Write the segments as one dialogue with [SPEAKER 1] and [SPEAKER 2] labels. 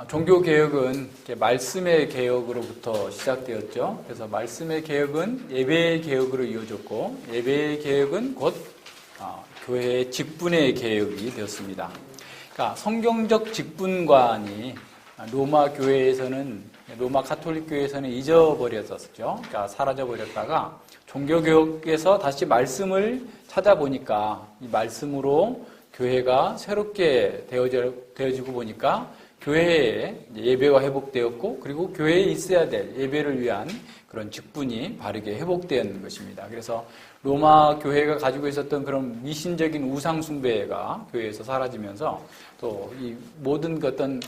[SPEAKER 1] 종교 개혁은 말씀의 개혁으로부터 시작되었죠. 그래서 말씀의 개혁은 예배의 개혁으로 이어졌고, 예배의 개혁은 곧 교회의 직분의 개혁이 되었습니다. 그러니까 성경적 직분관이 로마 교회에서는, 로마 가톨릭 교회에서는 잊어버렸었죠. 그러니까 사라져버렸다가 종교 개혁에서 다시 말씀을 찾아보니까 이 말씀으로 교회가 새롭게 되어지고 보니까 교회에 예배가 회복되었고, 그리고 교회에 있어야 될 예배를 위한 그런 직분이 바르게 회복되는 것입니다. 그래서 로마 교회가 가지고 있었던 그런 미신적인 우상 숭배가 교회에서 사라지면서 또 이 모든 어떤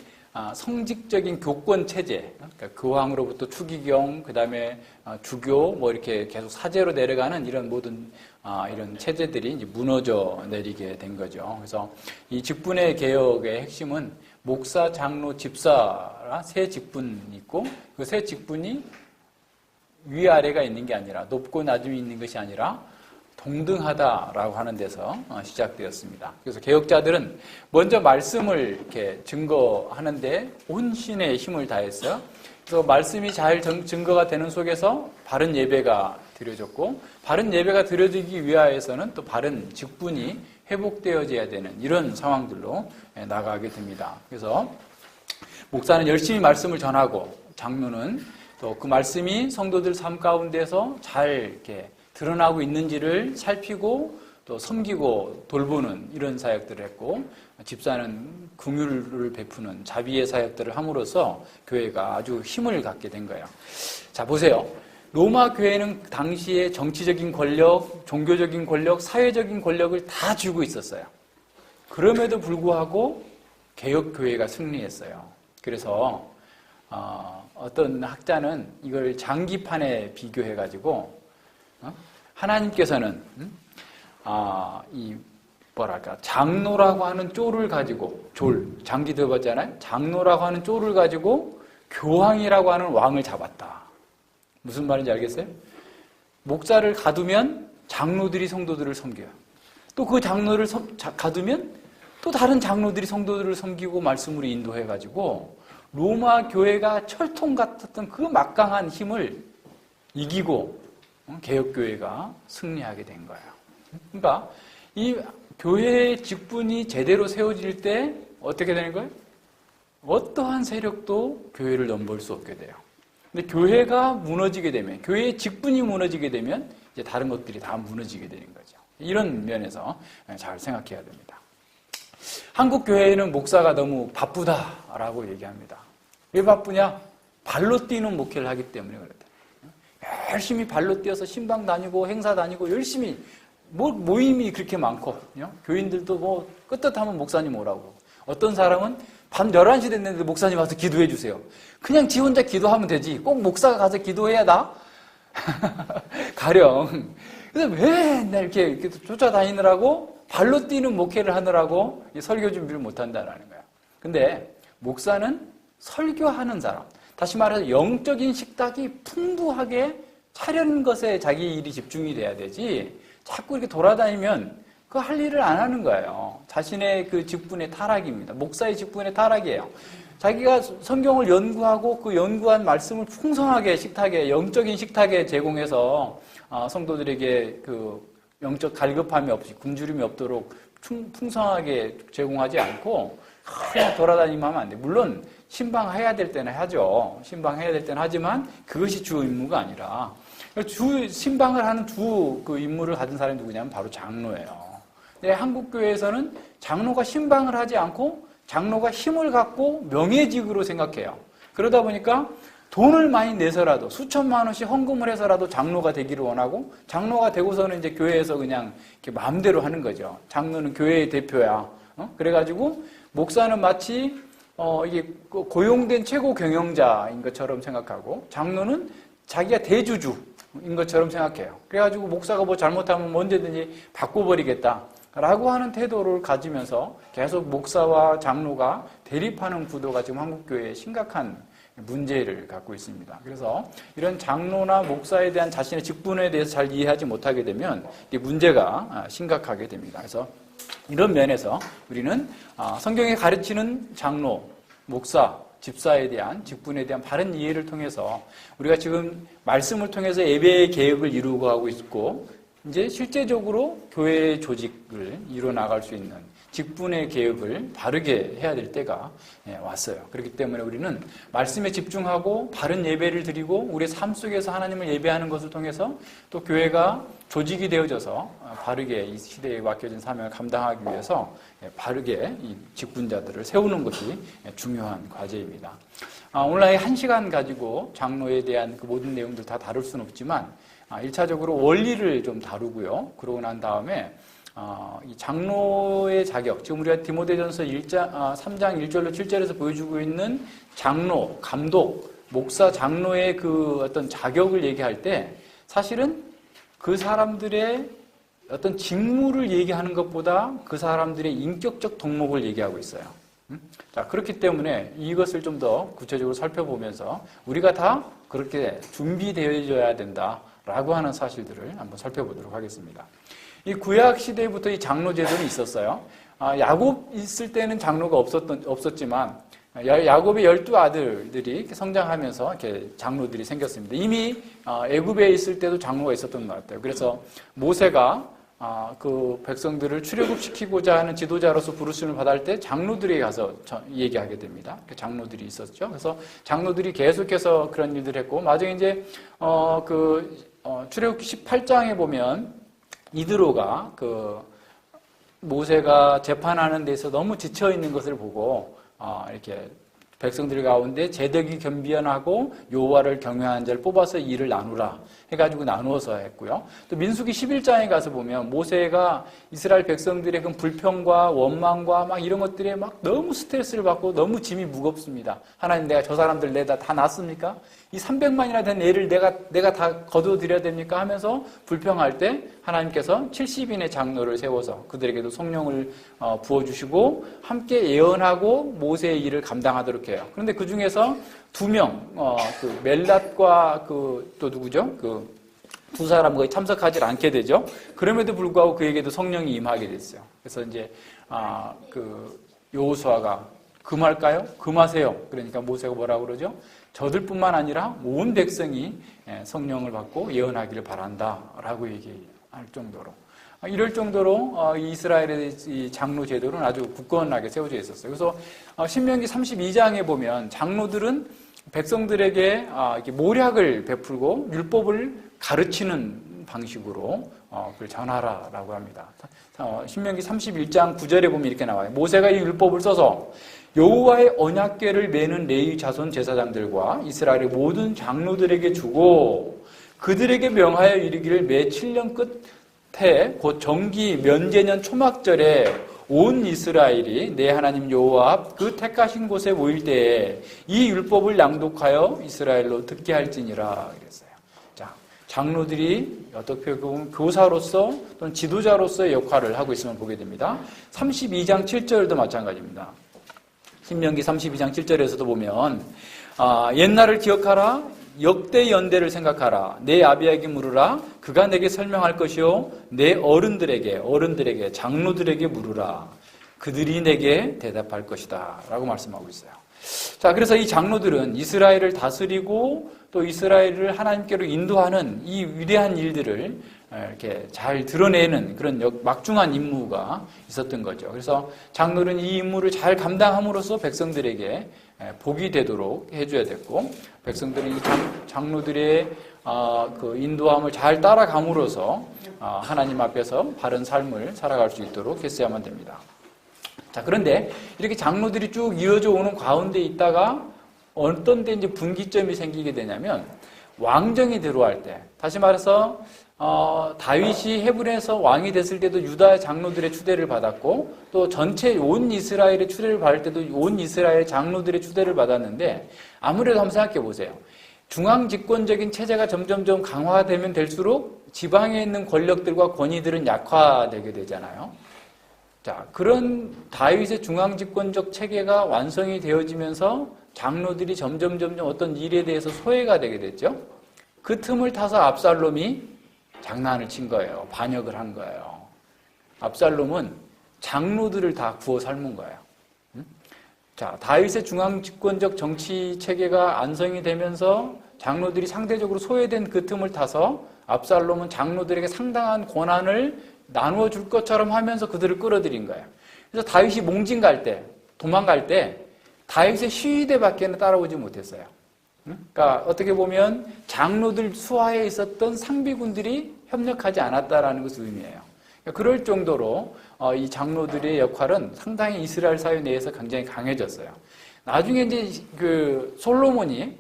[SPEAKER 1] 성직적인 교권 체제, 그러니까 교황으로부터 추기경, 그 다음에 주교, 뭐 이렇게 계속 사제로 내려가는 이런 모든 이런 체제들이 이제 무너져 내리게 된 거죠. 그래서 이 직분의 개혁의 핵심은 목사, 장로, 집사라 세 직분이 있고, 그 세 직분이 위아래가 있는 게 아니라, 높고 낮음이 있는 것이 아니라 동등하다라고 하는 데서 시작되었습니다. 그래서 개혁자들은 먼저 말씀을 이렇게 증거하는데 온신의 힘을 다했어요. 그래서 말씀이 잘 증거가 되는 속에서 바른 예배가 드려졌고, 바른 예배가 드려지기 위하여서는 또 바른 직분이 회복되어져야 되는 이런 상황들로 나가게 됩니다. 그래서 목사는 열심히 말씀을 전하고, 장로는 또 그 말씀이 성도들 삶 가운데서 잘 이렇게 드러나고 있는지를 살피고 또 섬기고 돌보는 이런 사역들을 했고, 집사는 긍휼을 베푸는 자비의 사역들을 함으로써 교회가 아주 힘을 갖게 된 거예요. 자, 보세요. 로마 교회는 당시에 정치적인 권력, 종교적인 권력, 사회적인 권력을 다 쥐고 있었어요. 그럼에도 불구하고 개혁교회가 승리했어요. 그래서 어떤 학자는 이걸 장기판에 비교해가지고 하나님께서는 장로라고 하는 쫄을 가지고, 장기 들어봤잖아요. 장로라고 하는 쫄을 가지고 교황이라고 하는 왕을 잡았다. 무슨 말인지 알겠어요? 목사를 가두면 장로들이 성도들을 섬겨요. 또 그 장로를 가두면 또 다른 장로들이 성도들을 섬기고 말씀으로 인도해가지고 로마 교회가 철통 같았던 그 막강한 힘을 이기고 개혁교회가 승리하게 된 거예요. 그러니까 이 교회의 직분이 제대로 세워질 때 어떻게 되는 거예요? 어떠한 세력도 교회를 넘볼 수 없게 돼요. 근데 교회가 무너지게 되면, 교회의 직분이 무너지게 되면 이제 다른 것들이 다 무너지게 되는 거죠. 이런 면에서 잘 생각해야 됩니다. 한국 교회는 목사가 너무 바쁘다라고 얘기합니다. 왜 바쁘냐? 발로 뛰는 목회를 하기 때문에 그렇다. 열심히 발로 뛰어서 신방 다니고 행사 다니고 열심히 모임이 그렇게 많고, 교인들도 뭐 끄떡하면 목사님 오라고. 어떤 사람은 밤 11시 됐는데 목사님 와서 기도해 주세요. 그냥 지 혼자 기도하면 되지. 꼭 목사가 가서 기도해야 나? 가령. 그래서 맨날 이렇게 쫓아다니느라고, 발로 뛰는 목회를 하느라고 설교 준비를 못 한다라는 거야. 근데 목사는 설교하는 사람, 다시 말해서 영적인 식탁이 풍부하게 차려는 것에 자기 일이 집중이 돼야 되지, 자꾸 이렇게 돌아다니면 그 할 일을 안 하는 거예요. 자신의 그 직분의 타락입니다. 목사의 직분의 타락이에요. 자기가 성경을 연구하고 그 연구한 말씀을 풍성하게 식탁에, 영적인 식탁에 제공해서 성도들에게 그 영적 갈급함이 없이, 굶주림이 없도록 풍성하게 제공하지 않고 그냥 돌아다니면 하면 안 돼. 물론 신방해야 될 때는 하죠. 신방해야 될 때는 하지만 그것이 주 임무가 아니라, 신방을 하는 주 그 임무를 가진 사람이 누구냐면 바로 장로예요. 근데 한국 교회에서는 장로가 신방을 하지 않고 장로가 힘을 갖고 명예직으로 생각해요. 그러다 보니까 돈을 많이 내서라도, 수천만 원씩 헌금을 해서라도 장로가 되기를 원하고, 장로가 되고서는 이제 교회에서 그냥 이렇게 마음대로 하는 거죠. 장로는 교회의 대표야. 그래가지고 목사는 마치 이게 고용된 최고 경영자인 것처럼 생각하고, 장로는 자기가 대주주인 것처럼 생각해요. 그래가지고 목사가 뭐 잘못하면 언제든지 바꿔버리겠다 라고 하는 태도를 가지면서 계속 목사와 장로가 대립하는 구도가 지금 한국교회에 심각한 문제를 갖고 있습니다. 그래서 이런 장로나 목사에 대한 자신의 직분에 대해서 잘 이해하지 못하게 되면 이 문제가 심각하게 됩니다. 그래서 이런 면에서 우리는 성경에 가르치는 장로, 목사, 집사에 대한, 직분에 대한 바른 이해를 통해서 우리가 지금 말씀을 통해서 예배의 개혁을 이루고 하고 있고, 이제 실제적으로 교회의 조직을 이루어 나갈 수 있는 직분의 개혁을 바르게 해야 될 때가 왔어요. 그렇기 때문에 우리는 말씀에 집중하고 바른 예배를 드리고 우리의 삶 속에서 하나님을 예배하는 것을 통해서 또 교회가 조직이 되어져서 바르게 이 시대에 맡겨진 사명을 감당하기 위해서 바르게 이 직분자들을 세우는 것이 중요한 과제입니다. 오늘 1시간 가지고 장로에 대한 그 모든 내용들 다 다룰 수는 없지만 1차적으로 원리를 좀 다루고요. 그러고 난 다음에 이 장로의 자격, 지금 우리가 디모데전서 3장 1절로 7절에서 보여주고 있는 장로, 감독, 목사, 장로의 그 어떤 자격을 얘기할 때 사실은 그 사람들의 어떤 직무를 얘기하는 것보다 그 사람들의 인격적 덕목을 얘기하고 있어요. 자, 그렇기 때문에 이것을 좀 더 구체적으로 살펴보면서 우리가 다 그렇게 준비되어져야 된다라고 하는 사실들을 한번 살펴보도록 하겠습니다. 이 구약 시대부터 이 장로 제도는 있었어요. 야곱 있을 때는 장로가 없었지만 야곱의 12아들들이 성장하면서 이렇게 장로들이 생겼습니다. 이미 애굽에 있을 때도 장로가 있었던 것 같아요. 그래서 모세가 그 백성들을 출애굽시키고자 하는 지도자로서 부르심을 받을 때 장로들에게 가서 얘기하게 됩니다. 장로들이 있었죠. 그래서 장로들이 계속해서 그런 일들을 했고, 나중에 이제 출애굽기 18장에 보면 이드로가 그 모세가 재판하는 데서 너무 지쳐 있는 것을 보고 이렇게 백성들 가운데 제덕이 겸비하고 여호와를 경외하는 자를 뽑아서 일을 나누라 해가지고 나누어서 했고요. 또 민수기 11장에 가서 보면 모세가 이스라엘 백성들의 그 불평과 원망과 막 이런 것들에 막 너무 스트레스를 받고 너무 짐이 무겁습니다. 하나님, 내가 저 사람들 내다 다 낳습니까? 이 300만이나 된 애를 내가 다 거두어드려야 됩니까? 하면서 불평할 때 하나님께서 70인의 장로를 세워서 그들에게도 성령을 부어주시고 함께 예언하고 모세의 일을 감당하도록 해요. 그런데 그 중에서 2명, 그 멜랏과 또 누구죠? 두 사람 거의 참석하지 않게 되죠. 그럼에도 불구하고 그에게도 성령이 임하게 됐어요. 그래서 이제 여호수아가 금할까요? 금하세요. 그러니까 모세가 뭐라고 그러죠? 저들뿐만 아니라 온 백성이 성령을 받고 예언하기를 바란다라고 얘기할 정도로, 이럴 정도로 이스라엘의 이 장로 제도는 아주 굳건하게 세워져 있었어요. 그래서 신명기 32장에 보면 장로들은 백성들에게 이렇게 모략을 베풀고 율법을 가르치는 방식으로 그걸 전하라라고 합니다. 신명기 31장 9절에 보면 이렇게 나와요. 모세가 이 율법을 써서 여호와의 언약궤를 메는 레위 자손 제사장들과 이스라엘의 모든 장로들에게 주고 그들에게 명하여 이르기를 매 7년 끝에 곧 정기 면제년 초막절에 온 이스라엘이 내 하나님 여호와 앞 그 택하신 곳에 모일 때에 이 율법을 낭독하여 이스라엘로 듣게 할지니라 그랬어요. 자, 장로들이 어떻게 보면 교사로서 또는 지도자로서의 역할을 하고 있음을 보게 됩니다. 32장 7절도 마찬가지입니다. 신명기 32장 7절에서도 보면 옛날을 기억하라, 역대 연대를 생각하라, 내 아비에게 물으라, 그가 내게 설명할 것이요 내 어른들에게 장로들에게 물으라, 그들이 내게 대답할 것이다 라고 말씀하고 있어요. 자, 그래서 이 장로들은 이스라엘을 다스리고 또 이스라엘을 하나님께로 인도하는 이 위대한 일들을 이렇게 잘 드러내는 그런 막중한 임무가 있었던 거죠. 그래서 장로는 이 임무를 잘 감당함으로써 백성들에게 복이 되도록 해줘야 됐고, 백성들이 이 장로들의 그 인도함을 잘 따라감으로써 하나님 앞에서 바른 삶을 살아갈 수 있도록 했어야만 됩니다. 자, 그런데 이렇게 장로들이 쭉 이어져 오는 가운데 있다가 어떤 데 이제 분기점이 생기게 되냐면 왕정이 들어갈 때, 다시 말해서 다윗이 헤브론에서 왕이 됐을 때도 유다 장로들의 추대를 받았고 또 전체 온 이스라엘의 추대를 받을 때도 온 이스라엘 장로들의 추대를 받았는데, 아무래도 한번 생각해 보세요. 중앙 집권적인 체제가 점점점 강화되면 될수록 지방에 있는 권력들과 권위들은 약화되게 되잖아요. 자, 그런 다윗의 중앙 집권적 체계가 완성이 되어지면서 장로들이 점점 어떤 일에 대해서 소외가 되게 됐죠. 그 틈을 타서 압살롬이 장난을 친 거예요. 반역을 한 거예요. 압살롬은 장로들을 다 구워 삶은 거예요. 자, 다윗의 중앙 집권적 정치 체계가 안성이 되면서 장로들이 상대적으로 소외된 그 틈을 타서 압살롬은 장로들에게 상당한 권한을 나누어 줄 것처럼 하면서 그들을 끌어들인 거예요. 그래서 다윗이 몽진 갈 때, 도망갈 때 다윗의 시위대밖에는 따라오지 못했어요. 그러니까 어떻게 보면 장로들 수하에 있었던 상비군들이 협력하지 않았다라는 것을 의미해요. 그러니까 그럴 정도로 이 장로들의 역할은 상당히 이스라엘 사회 내에서 굉장히 강해졌어요. 나중에 이제 그 솔로몬이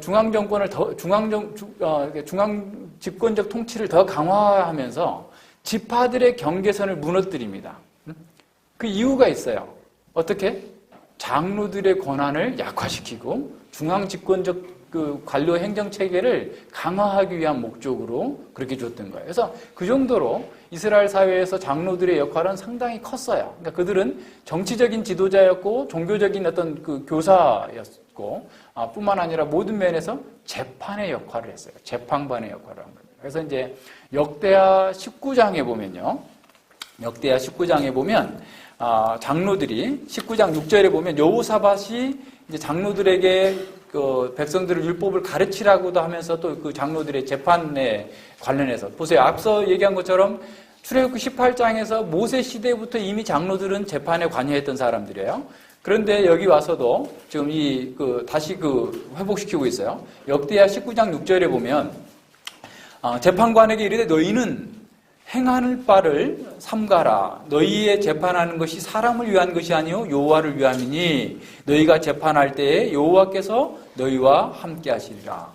[SPEAKER 1] 중앙 정권을 중앙 집권적 통치를 더 강화하면서 지파들의 경계선을 무너뜨립니다. 그 이유가 있어요. 어떻게? 장로들의 권한을 약화시키고 중앙 집권적 그 관료 행정 체계를 강화하기 위한 목적으로 그렇게 줬던 거예요. 그래서 그 정도로 이스라엘 사회에서 장로들의 역할은 상당히 컸어요. 그러니까 그들은 정치적인 지도자였고 종교적인 어떤 그 교사였고 뿐만 아니라 모든 면에서 재판의 역할을 했어요. 재판관의 역할을 한 겁니다. 그래서 이제 역대하 19장에 보면요. 역대하 19장에 보면 장로들이 19장 6절에 보면 여호사밧이 이제 장로들에게 그 백성들을 율법을 가르치라고도 하면서 또 그 장로들의 재판에 관련해서 보세요. 앞서 얘기한 것처럼 출애굽기 18장에서 모세 시대부터 이미 장로들은 재판에 관여했던 사람들이에요. 그런데 여기 와서도 지금 다시 회복시키고 있어요. 역대하 19장 6절에 보면 재판관에게 이르되 너희는 행하는 바를 삼가라. 너희의 재판하는 것이 사람을 위한 것이 아니요 여호와를 위함이니 너희가 재판할 때에 여호와께서 너희와 함께 하시리라.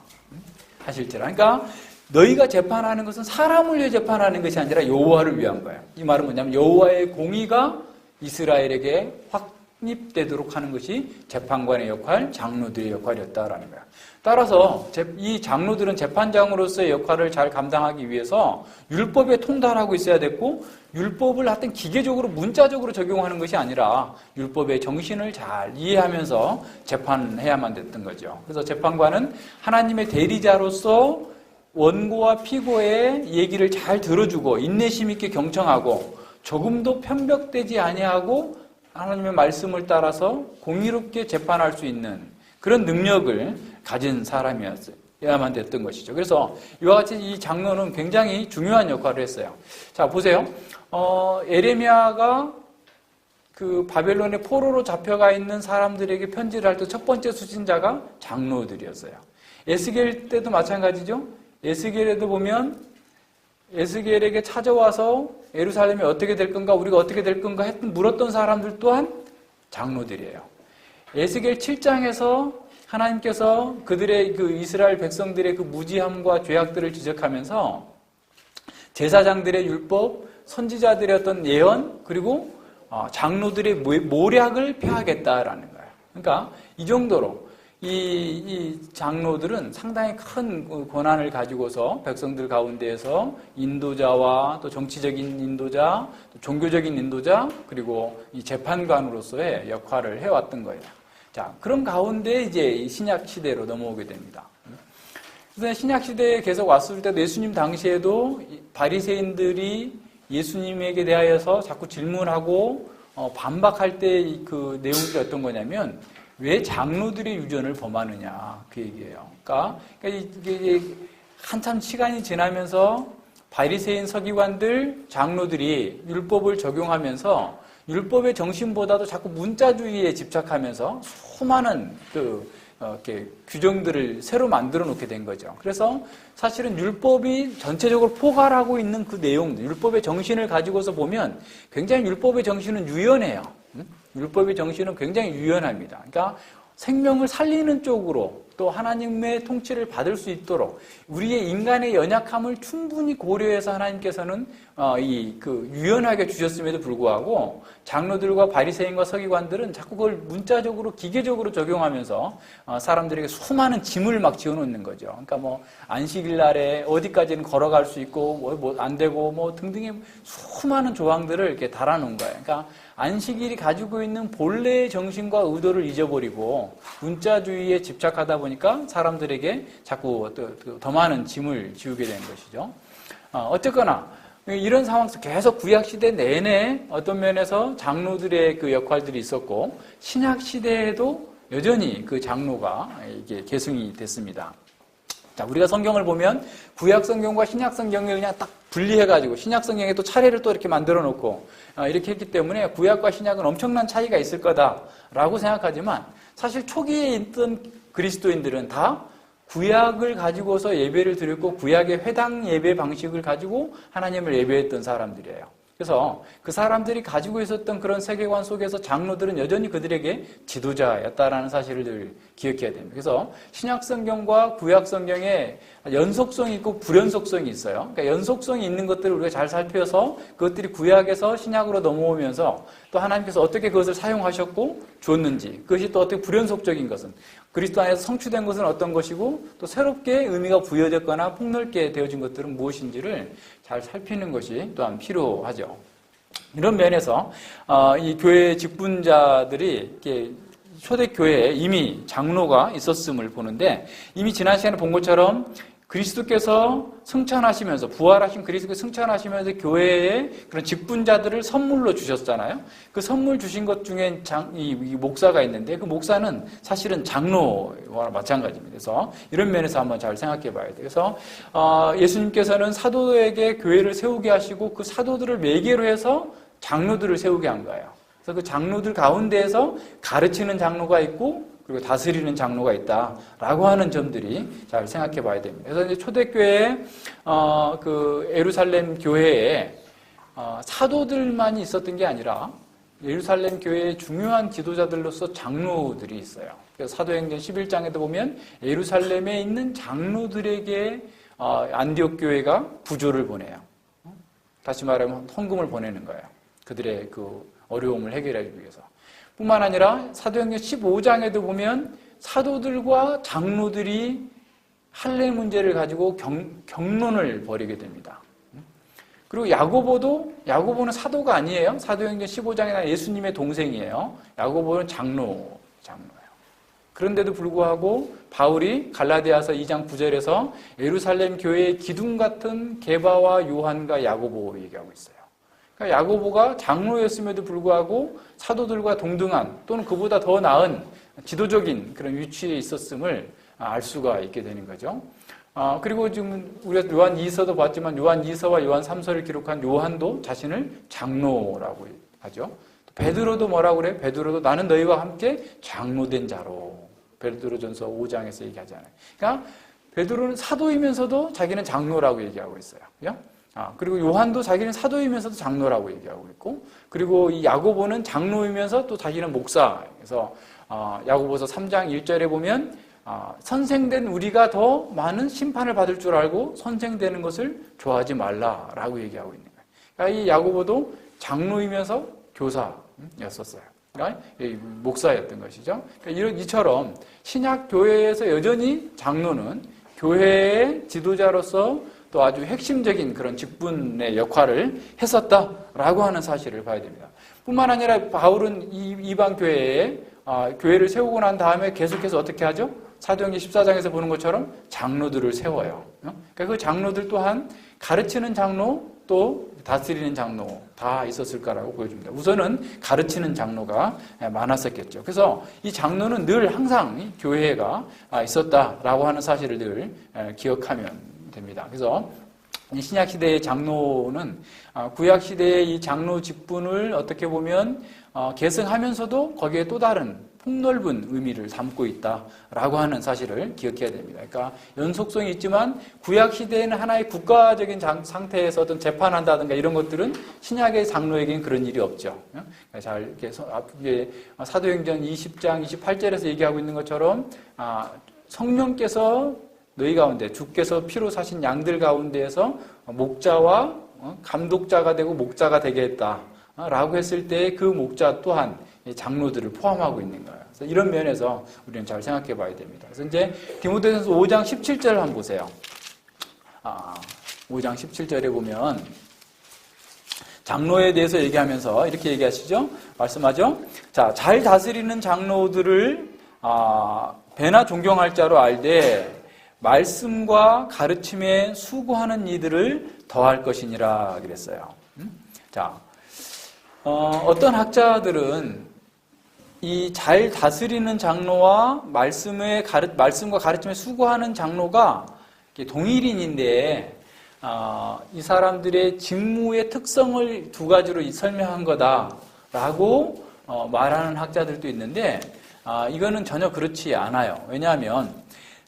[SPEAKER 1] 하실지라. 그러니까 너희가 재판하는 것은 사람을 위해 재판하는 것이 아니라 여호와를 위한 거예요. 이 말은 뭐냐면 여호와의 공의가 이스라엘에게 확립되도록 하는 것이 재판관의 역할, 장로들의 역할이었다라는 거예요. 따라서 이 장로들은 재판장으로서의 역할을 잘 감당하기 위해서 율법에 통달하고 있어야 됐고 율법을 하여튼 기계적으로 문자적으로 적용하는 것이 아니라 율법의 정신을 잘 이해하면서 재판해야만 됐던 거죠. 그래서 재판관은 하나님의 대리자로서 원고와 피고의 얘기를 잘 들어주고 인내심 있게 경청하고 조금도 편벽되지 아니하고 하나님의 말씀을 따라서 공의롭게 재판할 수 있는 그런 능력을 가진 사람이어야만 됐던 것이죠. 그래서 이와 같이 이 장로는 굉장히 중요한 역할을 했어요. 자, 보세요. 에레미야가 그 바벨론의 포로로 잡혀가 있는 사람들에게 편지를 할 때 첫 번째 수신자가 장로들이었어요. 에스겔 때도 마찬가지죠. 에스겔에도 보면 에스겔에게 찾아와서 예루살렘이 어떻게 될 건가, 우리가 어떻게 될 건가 물었던 사람들 또한 장로들이에요. 에스겔 7장에서 하나님께서 그들의 그 이스라엘 백성들의 그 무지함과 죄악들을 지적하면서 제사장들의 율법, 선지자들의 어떤 예언, 그리고 장로들의 모략을 폐하겠다라는 거예요. 그러니까 이 정도로 이 장로들은 상당히 큰 권한을 가지고서 백성들 가운데에서 인도자와 또 정치적인 인도자, 또 종교적인 인도자, 그리고 이 재판관으로서의 역할을 해왔던 거예요. 자, 그런 가운데 이제 신약 시대로 넘어오게 됩니다. 그래서 신약 시대에 계속 왔을 때도 예수님 당시에도 바리새인들이 예수님에게 대하여서 자꾸 질문하고 반박할 때 그 내용들이 어떤 거냐면 왜 장로들의 유전을 범하느냐 그 얘기예요. 그러니까 이게 한참 시간이 지나면서 바리새인 서기관들, 장로들이 율법을 적용하면서 율법의 정신보다도 자꾸 문자주의에 집착하면서 수많은 이렇게 규정들을 새로 만들어 놓게 된 거죠. 그래서 사실은 율법이 전체적으로 포괄하고 있는 그 내용들, 율법의 정신을 가지고서 보면 굉장히 율법의 정신은 유연해요. 율법의 정신은 굉장히 유연합니다. 그러니까 생명을 살리는 쪽으로 또 하나님의 통치를 받을 수 있도록 우리의 인간의 연약함을 충분히 고려해서 하나님께서는 유연하게 주셨음에도 불구하고 장로들과 바리새인과 서기관들은 자꾸 그걸 문자적으로 기계적으로 적용하면서 사람들에게 수많은 짐을 막 지어놓는 거죠. 그러니까 뭐 안식일 날에 어디까지는 걸어갈 수 있고 뭐 안 되고 뭐 등등의 수많은 조항들을 이렇게 달아놓은 거예요. 그러니까 안식일이 가지고 있는 본래의 정신과 의도를 잊어버리고 문자주의에 집착하다 보니까 사람들에게 자꾸 더 많은 짐을 지우게 되는 것이죠. 어쨌거나 이런 상황에서 계속 구약시대 내내 어떤 면에서 장로들의 그 역할들이 있었고, 신약시대에도 여전히 그 장로가 이게 계승이 됐습니다. 자, 우리가 성경을 보면 구약 성경과 신약 성경을 그냥 딱 분리해가지고 신약 성경에 또 차례를 또 이렇게 만들어 놓고 이렇게 했기 때문에 구약과 신약은 엄청난 차이가 있을 거다라고 생각하지만 사실 초기에 있던 그리스도인들은 다 구약을 가지고서 예배를 드렸고 구약의 회당 예배 방식을 가지고 하나님을 예배했던 사람들이에요. 그래서 그 사람들이 가지고 있었던 그런 세계관 속에서 장로들은 여전히 그들에게 지도자였다라는 사실을 늘 기억해야 됩니다. 그래서 신약 성경과 구약 성경에 연속성이 있고 불연속성이 있어요. 그러니까 연속성이 있는 것들을 우리가 잘 살펴서 그것들이 구약에서 신약으로 넘어오면서 또 하나님께서 어떻게 그것을 사용하셨고 줬는지, 그것이 또 어떻게 불연속적인 것은 그리스도 안에서 성취된 것은 어떤 것이고 또 새롭게 의미가 부여됐거나 폭넓게 되어진 것들은 무엇인지를 잘 살피는 것이 또한 필요하죠. 이런 면에서 이 교회 직분자들이 이렇게 초대교회에 이미 장로가 있었음을 보는데, 이미 지난 시간에 본 것처럼 그리스도께서 승천하시면서, 부활하신 그리스도께서 승천하시면서 교회에 그런 직분자들을 선물로 주셨잖아요. 그 선물 주신 것 중에 이 목사가 있는데, 그 목사는 사실은 장로와 마찬가지입니다. 그래서 이런 면에서 한번 잘 생각해 봐야 돼요. 그래서 예수님께서는 사도에게 교회를 세우게 하시고 그 사도들을 매개로 해서 장로들을 세우게 한 거예요. 그래서 그 장로들 가운데에서 가르치는 장로가 있고 그리고 다스리는 장로가 있다라고 하는 점들이 잘 생각해 봐야 됩니다. 그래서 이제 초대교회, 그 예루살렘 교회에 사도들만이 있었던 게 아니라 예루살렘 교회의 중요한 지도자들로서 장로들이 있어요. 그래서 사도행전 11장에도 보면 예루살렘에 있는 장로들에게 안디옥 교회가 부조를 보내요. 다시 말하면 헌금을 보내는 거예요. 그들의 그 어려움을 해결하기 위해서. 뿐만 아니라 사도행전 15장에도 보면 사도들과 장로들이 할례 문제를 가지고 경론을 벌이게 됩니다. 그리고 야고보는 사도가 아니에요. 사도행전 15장에 예수님의 동생이에요. 야고보는 장로예요. 그런데도 불구하고 바울이 갈라디아서 2장 9절에서 예루살렘 교회의 기둥 같은 게바와 요한과 야고보 얘기하고 있어요. 그러니까 야고보가 장로였음에도 불구하고 사도들과 동등한 또는 그보다 더 나은 지도적인 그런 위치에 있었음을 알 수가 있게 되는 거죠. 그리고 지금 우리가 요한 2서도 봤지만 요한 2서와 요한 3서를 기록한 요한도 자신을 장로라고 하죠. 베드로도 뭐라고 그래요? 베드로도 나는 너희와 함께 장로된 자로, 베드로전서 5장에서 얘기하잖아요. 그러니까 베드로는 사도이면서도 자기는 장로라고 얘기하고 있어요. 그죠? 그리고 요한도 자기는 사도이면서도 장로라고 얘기하고 있고, 그리고 이 야고보는 장로이면서 또 자기는 목사. 그래서 야고보서 3장 1절에 보면 선생된 우리가 더 많은 심판을 받을 줄 알고 선생되는 것을 좋아하지 말라라고 얘기하고 있는 거예요. 그러니까 이 야고보도 장로이면서 교사였었어요. 그러니까 목사였던 것이죠. 그러니까 이처럼 신약 교회에서 여전히 장로는 교회의 지도자로서 또 아주 핵심적인 그런 직분의 역할을 했었다라고 하는 사실을 봐야 됩니다. 뿐만 아니라 바울은 이방 교회에 교회를 세우고 난 다음에 계속해서 어떻게 하죠? 사도행전 14장에서 보는 것처럼 장로들을 세워요. 그러니까 그 장로들 또한 가르치는 장로 또 다스리는 장로 다 있었을 거라고 보여줍니다. 우선은 가르치는 장로가 많았었겠죠. 그래서 이 장로는 늘 항상 교회가 있었다라고 하는 사실을 늘 기억하면 됩니다. 그래서 이 신약시대의 장로는 구약시대의 이 장로 직분을 어떻게 보면 계승하면서도 거기에 또 다른 폭넓은 의미를 담고 있다라고 하는 사실을 기억해야 됩니다. 그러니까 연속성이 있지만 구약시대에는 하나의 국가적인 상태에서 어떤 재판한다든가 이런 것들은 신약의 장로에게는 그런 일이 없죠. 잘 이렇게 사도행전 20장 28절에서 얘기하고 있는 것처럼 성령께서 너희 가운데 주께서 피로 사신 양들 가운데에서 목자와 감독자가 되고 목자가 되게 했다라고 했을 때 그 목자 또한 장로들을 포함하고 있는 거예요. 그래서 이런 면에서 우리는 잘 생각해 봐야 됩니다. 그래서 이제 디모데전서 5장 17절을 한번 보세요. 5장 17절에 보면 장로에 대해서 얘기하면서 이렇게 얘기하시죠. 말씀하죠. 자, 잘 다스리는 장로들을 배나 존경할 자로 알되 말씀과 가르침에 수고하는 이들을 더할 것이니라 그랬어요. 자, 어떤 학자들은 이 잘 다스리는 장로와 말씀과 가르침에 수고하는 장로가 동일인인데, 이 사람들의 직무의 특성을 두 가지로 설명한 거다라고 말하는 학자들도 있는데, 이거는 전혀 그렇지 않아요. 왜냐하면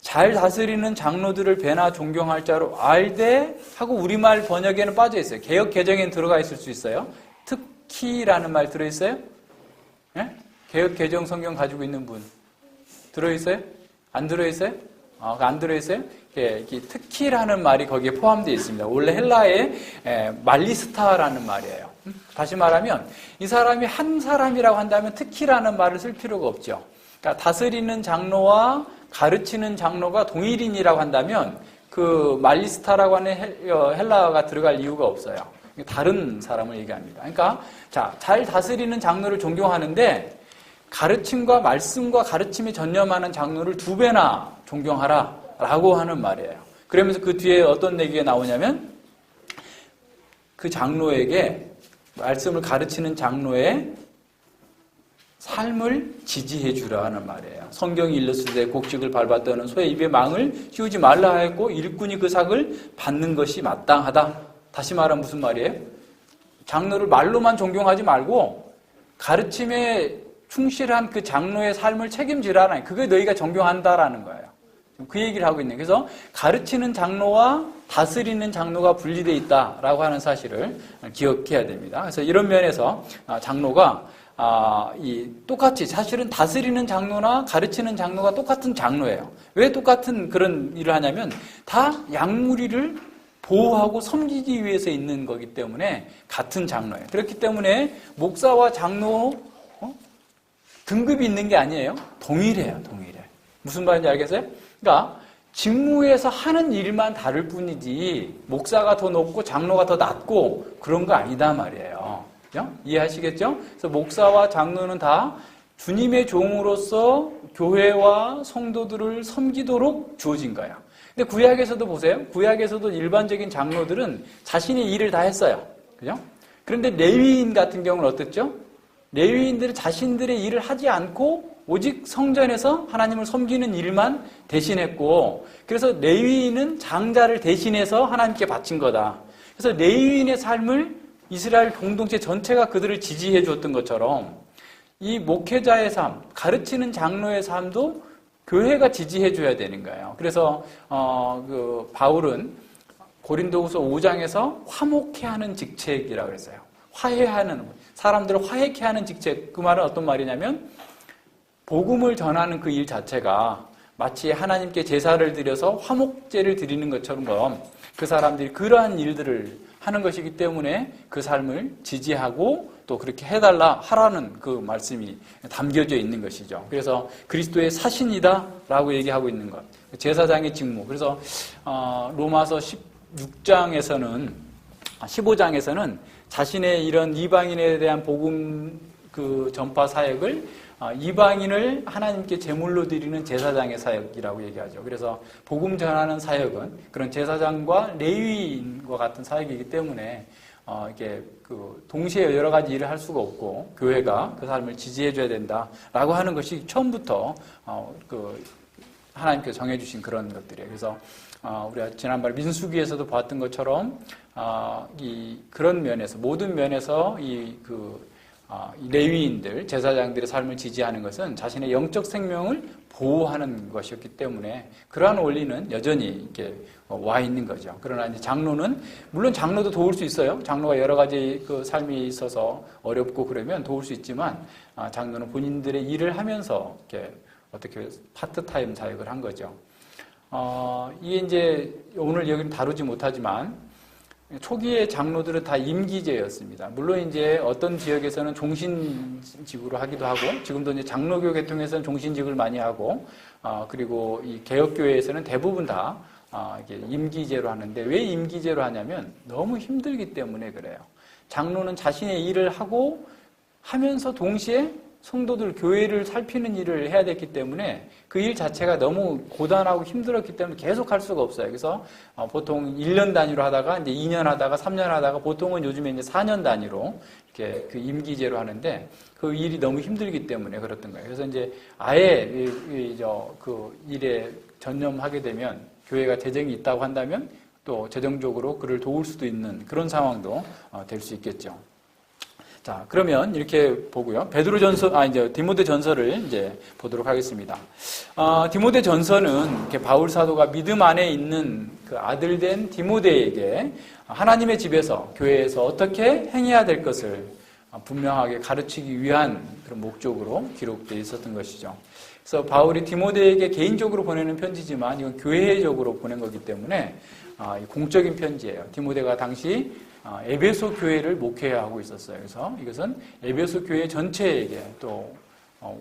[SPEAKER 1] 잘 다스리는 장로들을 배나 존경할 자로 알되 하고 우리말 번역에는 빠져 있어요. 개역 개정에는 들어가 있을 수 있어요. 특히라는 말 들어있어요? 네? 개역 개정 성경 가지고 있는 분 들어있어요? 안 들어있어요? 안 들어있어요? 특히라는 말이 거기에 포함되어 있습니다. 원래 헬라의 말리스타라는 말이에요. 다시 말하면 이 사람이 한 사람이라고 한다면 특히라는 말을 쓸 필요가 없죠. 그러니까 다스리는 장로와 가르치는 장로가 동일인이라고 한다면 그 말리스타라고 하는 헬라어가 들어갈 이유가 없어요. 다른 사람을 얘기합니다. 그러니까 잘 다스리는 장로를 존경하는데 가르침과 말씀과 가르침에 전념하는 장로를 2배나 존경하라 라고 하는 말이에요. 그러면서 그 뒤에 어떤 얘기가 나오냐면 그 장로에게 말씀을 가르치는 장로의 삶을 지지해 주라 하는 말이에요. 성경이 일렀을 곡식을 밟았다는 소의 입에 망을 씌우지 말라 하였고 일꾼이 그 삭을 받는 것이 마땅하다. 다시 말하면 무슨 말이에요? 장로를 말로만 존경하지 말고 가르침에 충실한 그 장로의 삶을 책임지라는, 그게 너희가 존경한다라는 거예요. 그 얘기를 하고 있는. 그래서 가르치는 장로와 다스리는 장로가 분리되어 있다라고 하는 사실을 기억해야 됩니다. 그래서 이런 면에서 장로가 똑같이 사실은 다스리는 장로나 가르치는 장로가 똑같은 장로예요. 왜 똑같은 그런 일을 하냐면 다 양무리를 보호하고 섬기기 위해서 있는 거기 때문에 같은 장로예요. 그렇기 때문에 목사와 장로 등급이 있는 게 아니에요. 동일해요. 동일해. 무슨 말인지 알겠어요? 그러니까 직무에서 하는 일만 다를 뿐이지 목사가 더 높고 장로가 더 낮고 그런 거 아니다 말이에요. 이해하시겠죠? 그래서 목사와 장로는 다 주님의 종으로서 교회와 성도들을 섬기도록 주어진 거예요. 근데 구약에서도 보세요. 구약에서도 일반적인 장로들은 자신의 일을 다 했어요. 그죠? 그런데 레위인 같은 경우는 어땠죠? 레위인들은 자신들의 일을 하지 않고 오직 성전에서 하나님을 섬기는 일만 대신했고, 그래서 레위인은 장자를 대신해서 하나님께 바친 거다. 그래서 레위인의 삶을 이스라엘 공동체 전체가 그들을 지지해 줬던 것처럼 이 목회자의 삶, 가르치는 장로의 삶도 교회가 지지해 줘야 되는 거예요. 그래서 바울은 고린도후서 5장에서 화목해 하는 직책이라고 그랬어요. 화해하는, 사람들을 화해케 하는 직책. 그 말은 어떤 말이냐면 복음을 전하는 그 일 자체가 마치 하나님께 제사를 드려서 화목제를 드리는 것처럼 그 사람들이 그러한 일들을 하는 것이기 때문에 그 삶을 지지하고 또 그렇게 해달라 하라는 그 말씀이 담겨져 있는 것이죠. 그래서 그리스도의 사신이다라고 얘기하고 있는 것. 제사장의 직무. 그래서 로마서 15장에서는 자신의 이런 이방인에 대한 복음 그 전파 사역을 이방인을 하나님께 제물로 드리는 제사장의 사역이라고 얘기하죠. 그래서 복음 전하는 사역은 그런 제사장과 레위인과 같은 사역이기 때문에 이게 그 동시에 여러 가지 일을 할 수가 없고 교회가 그 사람을 지지해줘야 된다라고 하는 것이 처음부터 그 하나님께서 정해주신 그런 것들이에요. 그래서 우리가 지난번에 민수기에서도 봤던 것처럼 그런 면에서 모든 면에서 이 레위인들, 제사장들의 삶을 지지하는 것은 자신의 영적 생명을 보호하는 것이었기 때문에 그러한 원리는 여전히 이렇게 와 있는 거죠. 그러나 이제 장로는, 물론 장로도 도울 수 있어요. 장로가 여러 가지 그 삶이 있어서 어렵고 그러면 도울 수 있지만, 장로는 본인들의 일을 하면서 이렇게 어떻게 파트타임 사역을 한 거죠. 이게 이제 오늘 여기는 다루지 못하지만, 초기의 장로들은 다 임기제였습니다. 물론 이제 어떤 지역에서는 종신직으로 하기도 하고, 지금도 이제 장로교 계통에서는 종신직을 많이 하고, 그리고 이 개혁교회에서는 대부분 다 이게 임기제로 하는데, 왜 임기제로 하냐면 너무 힘들기 때문에 그래요. 장로는 자신의 일을 하고 하면서 동시에 성도들 교회를 살피는 일을 해야 됐기 때문에 그 일 자체가 너무 고단하고 힘들었기 때문에 계속 할 수가 없어요. 그래서 보통 1년 단위로 하다가 이제 2년 하다가 3년 하다가 보통은 요즘에 이제 4년 단위로 이렇게 그 임기제로 하는데 그 일이 너무 힘들기 때문에 그랬던 거예요. 그래서 이제 아예 그 일에 전념하게 되면 교회가 재정이 있다고 한다면 또 재정적으로 그를 도울 수도 있는 그런 상황도 될 수 있겠죠. 자, 그러면 이렇게 보고요. 이제 디모데전서를 이제 보도록 하겠습니다. 디모데전서는 이렇게 바울 사도가 믿음 안에 있는 그 아들 된 디모데에게 하나님의 집에서 교회에서 어떻게 행해야 될 것을 분명하게 가르치기 위한 그런 목적으로 기록되어 있었던 것이죠. 그래서 바울이 디모데에게 개인적으로 보내는 편지지만 이건 교회적으로 보낸 거기 때문에 공적인 편지예요. 디모데가 당시 에베소 교회를 목회해야 하고 있었어요. 그래서 이것은 에베소 교회 전체에게 또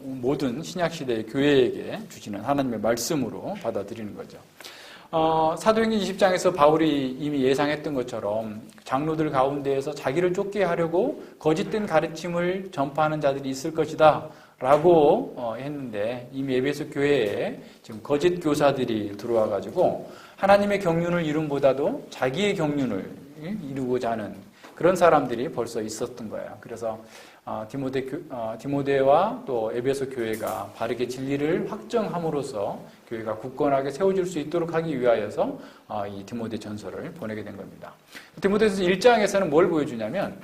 [SPEAKER 1] 모든 신약시대의 교회에게 주시는 하나님의 말씀으로 받아들이는 거죠. 사도행전 20장에서 바울이 이미 예상했던 것처럼 장로들 가운데에서 자기를 쫓게 하려고 거짓된 가르침을 전파하는 자들이 있을 것이다 라고 했는데 이미 에베소 교회에 지금 거짓 교사들이 들어와 가지고 하나님의 경륜을 이룸보다도 자기의 경륜을 이루고자 하는 그런 사람들이 벌써 있었던 거예요. 그래서 디모데와 또 에베소 교회가 바르게 진리를 확정함으로써 교회가 굳건하게 세워질 수 있도록 하기 위하여서 이 디모데 전서를 보내게 된 겁니다. 디모데전서 1장에서는 뭘 보여주냐면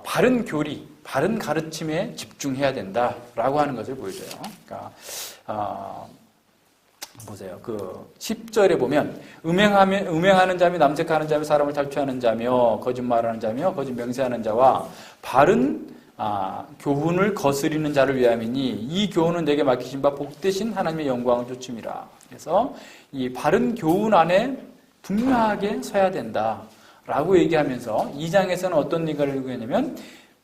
[SPEAKER 1] 바른 교리, 바른 가르침에 집중해야 된다라고 하는 것을 보여줘요. 그러니까 보세요. 그 10절에 보면 음행하는 자며 남색하는 자며 사람을 탈취하는 자며 거짓말하는 자며 거짓 맹세하는 자와 바른 교훈을 거스리는 자를 위함이니 이 교훈은 내게 맡기신 바 복되신 하나님의 영광을 쫓음이라. 그래서 이 바른 교훈 안에 분명하게 서야 된다라고 얘기하면서 2장에서는 어떤 얘기를 얘기하냐면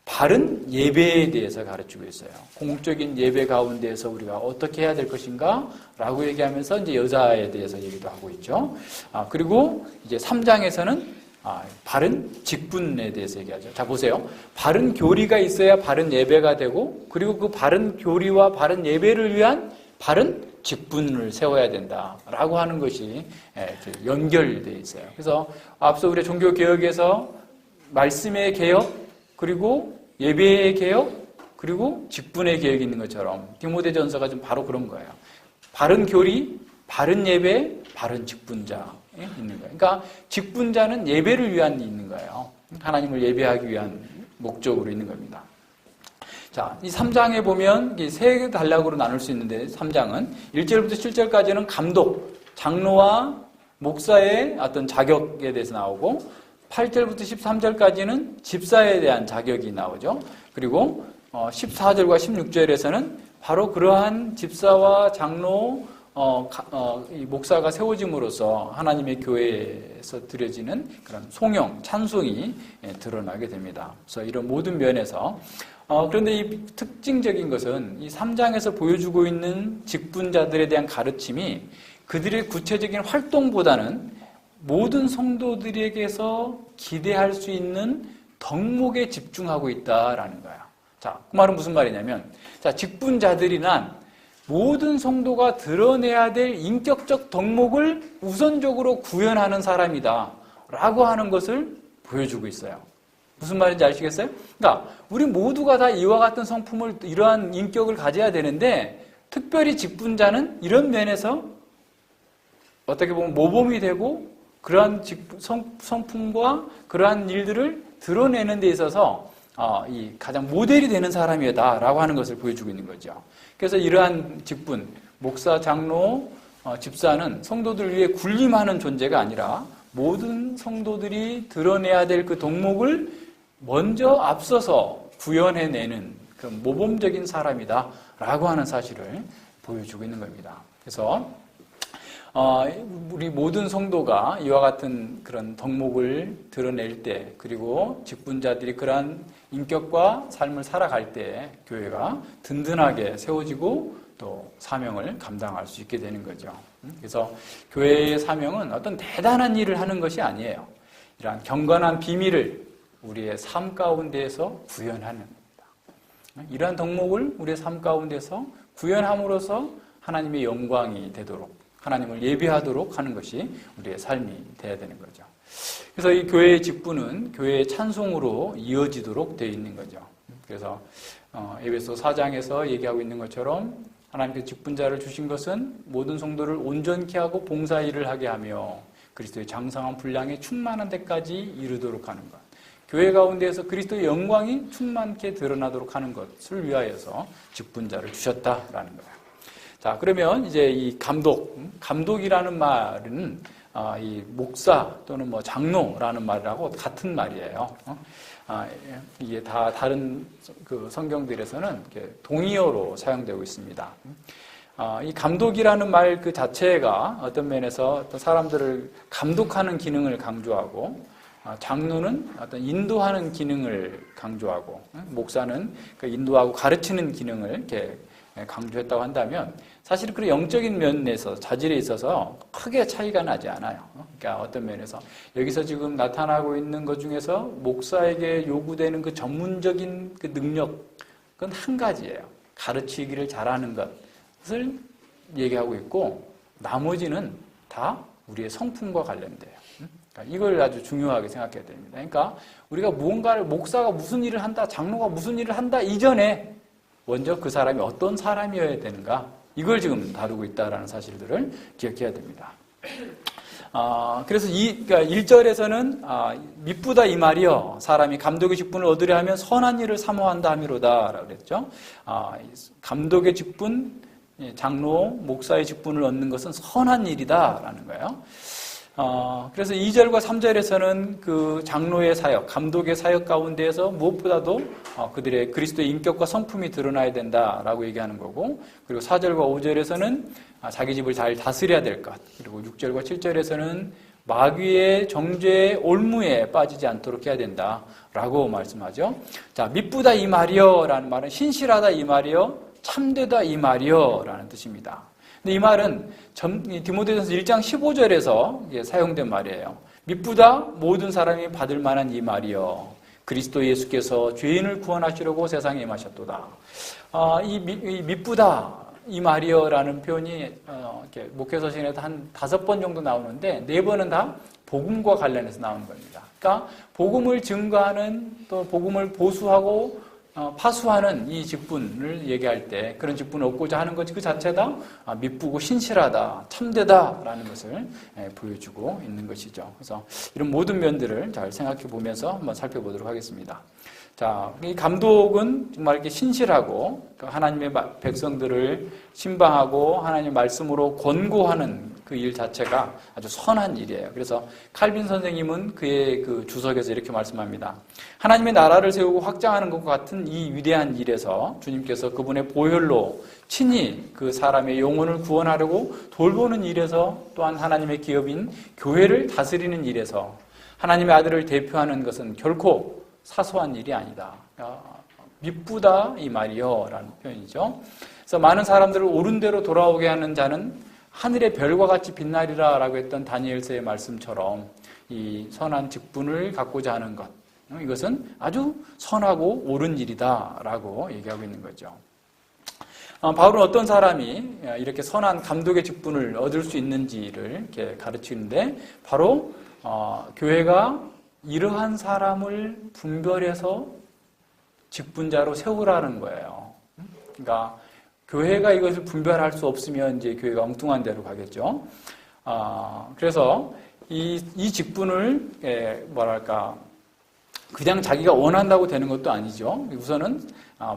[SPEAKER 1] 바른 예배에 대해서 가르치고 있어요. 공적인 예배 가운데에서 우리가 어떻게 해야 될 것인가? 라고 얘기하면서 이제 여자에 대해서 얘기도 하고 있죠. 그리고 이제 3장에서는 바른 직분에 대해서 얘기하죠. 자, 보세요. 바른 교리가 있어야 바른 예배가 되고, 그리고 그 바른 교리와 바른 예배를 위한 바른 직분을 세워야 된다라고 하는 것이 이렇게 연결되어 있어요. 그래서 앞서 우리 종교개혁에서 말씀의 개혁, 그리고 예배의 개혁, 그리고 직분의 개혁이 있는 것처럼 디모데전서가 좀 바로 그런 거예요. 바른 교리, 바른 예배, 바른 직분자에 있는 거예요. 그러니까 직분자는 예배를 위한 있는 거예요. 하나님을 예배하기 위한 목적으로 있는 겁니다. 자, 이 3장에 보면 세 단락으로 나눌 수 있는데 3장은 1절부터 7절까지는 감독, 장로와 목사의 어떤 자격에 대해서 나오고 8절부터 13절까지는 집사에 대한 자격이 나오죠. 그리고 14절과 16절에서는 바로 그러한 집사와 장로, 이 목사가 세워짐으로써 하나님의 교회에서 드려지는 그런 송영, 찬송이 드러나게 됩니다. 그래서 이런 모든 면에서 그런데 이 특징적인 것은 이 3장에서 보여주고 있는 직분자들에 대한 가르침이 그들의 구체적인 활동보다는 모든 성도들에게서 기대할 수 있는 덕목에 집중하고 있다라는 거야. 자, 그 말은 무슨 말이냐면, 자, 직분자들이란 모든 성도가 드러내야 될 인격적 덕목을 우선적으로 구현하는 사람이다 라고 하는 것을 보여주고 있어요. 무슨 말인지 아시겠어요? 그러니까 우리 모두가 다 이와 같은 성품을, 이러한 인격을 가져야 되는데 특별히 직분자는 이런 면에서 어떻게 보면 모범이 되고 그러한 성품과 그러한 일들을 드러내는 데 있어서 이 가장 모델이 되는 사람이다라고 하는 것을 보여주고 있는 거죠. 그래서 이러한 직분, 목사, 장로, 집사는 성도들 위해 군림하는 존재가 아니라 모든 성도들이 드러내야 될 그 덕목을 먼저 앞서서 구현해내는 그 모범적인 사람이다라고 하는 사실을 보여주고 있는 겁니다. 그래서 우리 모든 성도가 이와 같은 그런 덕목을 드러낼 때, 그리고 직분자들이 그러한 인격과 삶을 살아갈 때 교회가 든든하게 세워지고 또 사명을 감당할 수 있게 되는 거죠. 그래서 교회의 사명은 어떤 대단한 일을 하는 것이 아니에요. 이러한 경건한 비밀을 우리의 삶 가운데에서 구현하는 겁니다. 이러한 덕목을 우리의 삶 가운데서 구현함으로써 하나님의 영광이 되도록, 하나님을 예배하도록 하는 것이 우리의 삶이 되어야 되는 거죠. 그래서 이 교회의 직분은 교회의 찬송으로 이어지도록 되어 있는 거죠. 그래서 에베소 4장에서 얘기하고 있는 것처럼 하나님께서 직분자를 주신 것은 모든 성도를 온전케 하고 봉사일을 하게 하며 그리스도의 장성한 분량에 충만한 데까지 이르도록 하는 것. 교회 가운데에서 그리스도의 영광이 충만케 드러나도록 하는 것을 위하여서 직분자를 주셨다라는 거예요. 자, 그러면 이제 이 감독이라는 말은 이 목사 또는 뭐 장로라는 말하고 같은 말이에요. 이게 다 다른 그 성경들에서는 이렇게 동의어로 사용되고 있습니다. 이 감독이라는 말 그 자체가 어떤 면에서 어떤 사람들을 감독하는 기능을 강조하고, 장로는 어떤 인도하는 기능을 강조하고, 목사는 그 인도하고 가르치는 기능을 이렇게 강조했다고 한다면 사실 그 영적인 면에서 자질에 있어서 크게 차이가 나지 않아요. 그러니까 어떤 면에서 여기서 지금 나타나고 있는 것 중에서 목사에게 요구되는 그 전문적인 그 능력은 한 가지예요. 가르치기를 잘하는 것을 얘기하고 있고 나머지는 다 우리의 성품과 관련돼요. 그러니까 이걸 아주 중요하게 생각해야 됩니다. 그러니까 우리가 무언가를 목사가 무슨 일을 한다, 장로가 무슨 일을 한다 이전에 먼저 그 사람이 어떤 사람이어야 되는가, 이걸 지금 다루고 있다는 사실들을 기억해야 됩니다. 그래서 그러니까 1절에서는 미쁘다 이 말이여 사람이 감독의 직분을 얻으려 하면 선한 일을 사모한다 하미로다 라고 그랬죠. 감독의 직분, 장로, 목사의 직분을 얻는 것은 선한 일이다 라는 거예요. 그래서 2절과 3절에서는 그 장로의 사역, 감독의 사역 가운데에서 무엇보다도 그들의 그리스도의 인격과 성품이 드러나야 된다라고 얘기하는 거고, 그리고 4절과 5절에서는 자기 집을 잘 다스려야 될 것, 그리고 6절과 7절에서는 마귀의 정죄의 올무에 빠지지 않도록 해야 된다라고 말씀하죠. 자, 미쁘다 이 말이여 라는 말은 신실하다 이 말이여, 참되다 이 말이여 라는 뜻입니다. 근데 이 말은 디모데전서 1장 15절에서 사용된 말이에요. 미쁘다 모든 사람이 받을 만한 이 말이여 그리스도 예수께서 죄인을 구원하시려고 세상에 임하셨도다. 이 미쁘다 이 말이여라는 표현이 목회서신에도 한 5번 정도 나오는데 4번은 다 복음과 관련해서 나오는 겁니다. 그러니까 복음을 증거하는, 또 복음을 보수하고 파수하는 이 직분을 얘기할 때 그런 직분을 얻고자 하는 것 그 자체다 미쁘고 신실하다, 참되다라는 것을 보여주고 있는 것이죠. 그래서 이런 모든 면들을 잘 생각해 보면서 한번 살펴보도록 하겠습니다. 자, 이 감독은 정말 이렇게 신실하고 하나님의 백성들을 신방하고 하나님의 말씀으로 권고하는 그 일 자체가 아주 선한 일이에요. 그래서 칼빈 선생님은 그의 그 주석에서 이렇게 말씀합니다. 하나님의 나라를 세우고 확장하는 것과 같은 이 위대한 일에서 주님께서 그분의 보혈로 친히 그 사람의 영혼을 구원하려고 돌보는 일에서, 또한 하나님의 기업인 교회를 다스리는 일에서 하나님의 아들을 대표하는 것은 결코 사소한 일이 아니다. 미쁘다 이 말이요 라는 표현이죠. 그래서 많은 사람들을 옳은 대로 돌아오게 하는 자는 하늘의 별과 같이 빛나리라 라고 했던 다니엘서의 말씀처럼 이 선한 직분을 갖고자 하는 것, 이것은 아주 선하고 옳은 일이다 라고 얘기하고 있는 거죠. 바울은 어떤 사람이 이렇게 선한 감독의 직분을 얻을 수 있는지를 이렇게 가르치는데, 바로 교회가 이러한 사람을 분별해서 직분자로 세우라는 거예요. 그러니까 교회가 이것을 분별할 수 없으면 이제 교회가 엉뚱한 데로 가겠죠. 그래서 이 직분을 그냥 자기가 원한다고 되는 것도 아니죠. 우선은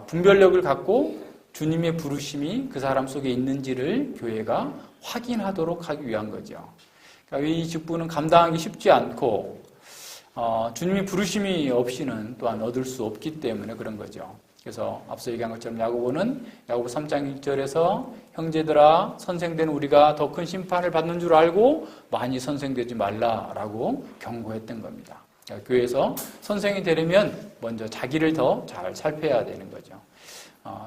[SPEAKER 1] 분별력을 갖고 주님의 부르심이 그 사람 속에 있는지를 교회가 확인하도록 하기 위한 거죠. 그러니까 이 직분은 감당하기 쉽지 않고 주님의 부르심이 없이는 또한 얻을 수 없기 때문에 그런 거죠. 그래서 앞서 얘기한 것처럼 야고보는 야고보 3장 1절에서 형제들아 선생된 우리가 더 큰 심판을 받는 줄 알고 많이 선생되지 말라라고 경고했던 겁니다. 그러니까 교회에서 선생이 되려면 먼저 자기를 더 잘 살펴야 되는 거죠.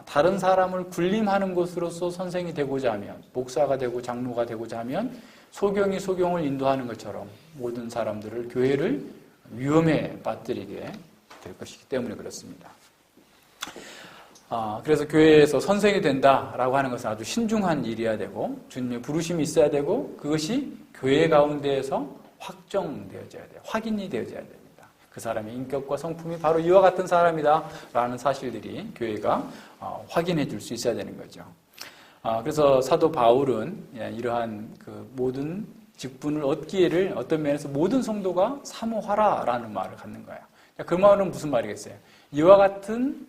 [SPEAKER 1] 다른 사람을 군림하는 것으로서 선생이 되고자 하면, 목사가 되고 장로가 되고자 하면 소경이 소경을 인도하는 것처럼 모든 사람들을, 교회를 위험에 빠뜨리게 될 것이기 때문에 그렇습니다. 그래서 교회에서 선생이 된다라고 하는 것은 아주 신중한 일이어야 되고 주님의 부르심이 있어야 되고 그것이 교회 가운데에서 확정되어져야 돼요. 확인이 되어져야 됩니다. 그 사람의 인격과 성품이 바로 이와 같은 사람이다라는 사실들이 교회가 확인해 줄 수 있어야 되는 거죠. 그래서 사도 바울은 이러한 그 모든 직분을 얻기를 어떤 면에서 모든 성도가 사모하라라는 말을 갖는 거예요. 그 말은 무슨 말이겠어요? 이와 같은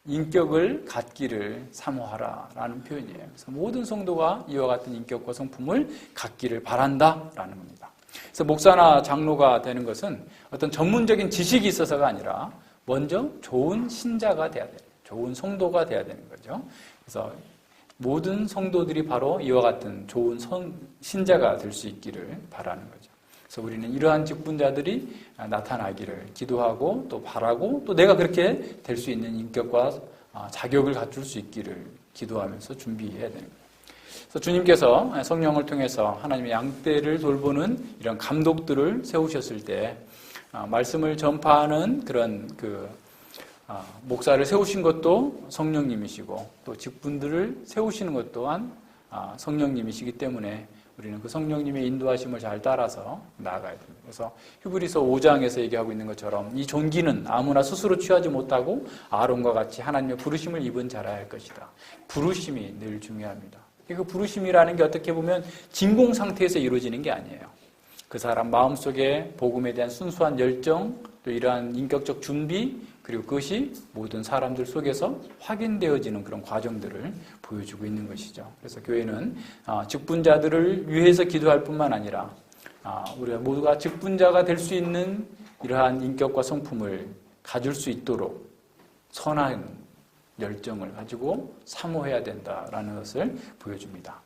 [SPEAKER 1] 인격을 갖기를 사모하라라는 표현이에요. 그래서 모든 성도가 이와 같은 인격과 성품을 갖기를 바란다라는 겁니다. 그래서 목사나 장로가 되는 것은 어떤 전문적인 지식이 있어서가 아니라 먼저 좋은 신자가 돼야 돼요. 좋은 성도가 돼야 되는 거죠. 그래서 모든 성도들이 바로 이와 같은 좋은 신자가 될 수 있기를 바라는 거죠. 그래서 우리는 이러한 직분자들이 나타나기를 기도하고 또 바라고 또 내가 그렇게 될 수 있는 인격과 자격을 갖출 수 있기를 기도하면서 준비해야 되는 거예요. 그래서 주님께서 성령을 통해서 하나님의 양떼를 돌보는 이런 감독들을 세우셨을 때 말씀을 전파하는 그런 목사를 세우신 것도 성령님이시고 또 직분들을 세우시는 것 또한 성령님이시기 때문에 우리는 그 성령님의 인도하심을 잘 따라서 나아가야 됩니다. 그래서 히브리서 5장에서 얘기하고 있는 것처럼 이 존귀는 아무나 스스로 취하지 못하고 아론과 같이 하나님의 부르심을 입은 자라 할 것이다. 부르심이 늘 중요합니다. 그 부르심이라는 게 어떻게 보면 진공 상태에서 이루어지는 게 아니에요. 그 사람 마음속에 복음에 대한 순수한 열정, 또 이러한 인격적 준비, 그리고 그것이 모든 사람들 속에서 확인되어지는 그런 과정들을 보여주고 있는 것이죠. 그래서 교회는 직분자들을 위해서 기도할 뿐만 아니라 우리가 모두가 직분자가 될 수 있는 이러한 인격과 성품을 가질 수 있도록 선한 열정을 가지고 사모해야 된다라는 것을 보여줍니다.